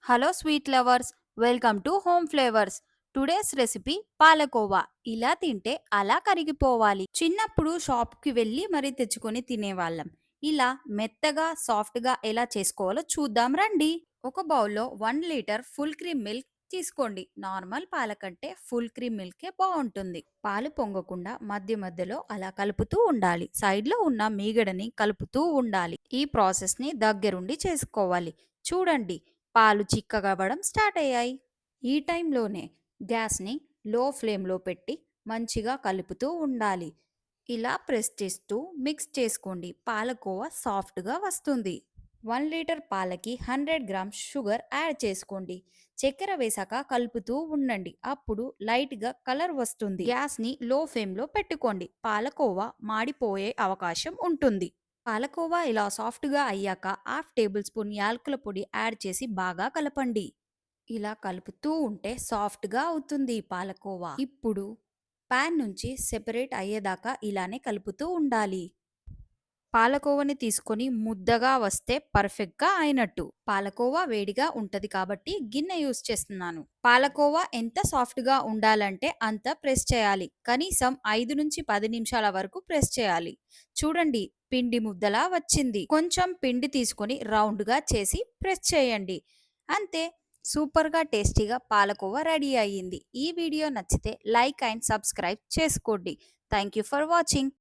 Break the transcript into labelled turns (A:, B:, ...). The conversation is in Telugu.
A: Hello sweet lovers, welcome to home flavours. Today's recipe palkova. ఇలా తింటే అలా కరిగిపోవాలి. చిన్నప్పుడు షాప్కి వెళ్ళి మరీ తెచ్చుకొని తినేవాళ్ళం. ఇలా మెత్తగా సాఫ్ట్గా ఎలా చేసుకోవాలో చూద్దాం రండి. ఒక బౌల్లో 1 లీటర్ ఫుల్ క్రీమ్ మిల్క్ తీసుకోండి. నార్మల్ పాల కంటే ఫుల్ క్రీమ్ మిల్కే బాగుంటుంది. పాలు పొంగకుండా మధ్య మధ్యలో అలా కలుపుతూ ఉండాలి. సైడ్లో ఉన్న మీగడని కలుపుతూ ఉండాలి. ఈ ప్రాసెస్ని దగ్గరుండి చేసుకోవాలి. చూడండి, పాలు చిక్కగవ్వడం స్టార్ట్ అయ్యాయి. ఈ టైంలోనే గ్యాస్ని లో ఫ్లేమ్లో పెట్టి మంచిగా కలుపుతూ ఉండాలి. ఇలా ప్రెస్ చేస్తూ మిక్స్ చేసుకోండి. పాలకోవా సాఫ్ట్గా వస్తుంది. 1 లీటర్ పాలకి 100 గ్రామ్స్ షుగర్ యాడ్ చేసుకోండి. చక్కెర వేసాక కలుపుతూ ఉండండి. అప్పుడు లైట్గా కలర్ వస్తుంది. గ్యాస్ని లో ఫ్లేమ్లో పెట్టుకోండి. పాలకోవా మాడిపోయే అవకాశం ఉంటుంది. పాలకోవా ఇలా సాఫ్ట్గా అయ్యాక హాఫ్ టేబుల్ స్పూన్ యాలకుల పొడి యాడ్ చేసి బాగా కలపండి. ఇలా కలుపుతూ ఉంటే సాఫ్ట్గా అవుతుంది పాలకోవా. ఇప్పుడు పాన్ నుంచి సెపరేట్ అయ్యేదాకా ఇలానే కలుపుతూ ఉండాలి. పాలకోవాని తీసుకొని ముద్దగా వస్తే పర్ఫెక్ట్గా అయినట్టు. పాలకోవా వేడిగా ఉంటది కాబట్టి గిన్నె యూస్ చేస్తున్నాను. పాలకోవా ఎంత సాఫ్ట్గా ఉండాలంటే అంత ప్రెస్ చేయాలి. కనీసం 5 నుంచి 10 నిమిషాల వరకు ప్రెస్ చేయాలి. చూడండి, పిండి ముద్దలా వచ్చింది. కొంచెం పిండి తీసుకొని రౌండ్గా చేసి ప్రెస్ చేయండి. అంతే, సూపర్గా టేస్టీగా పాలకోవా రెడీ అయ్యింది. ఈ వీడియో నచ్చితే లైక్ అండ్ సబ్స్క్రైబ్ చేసుకోండి. Thank you for watching.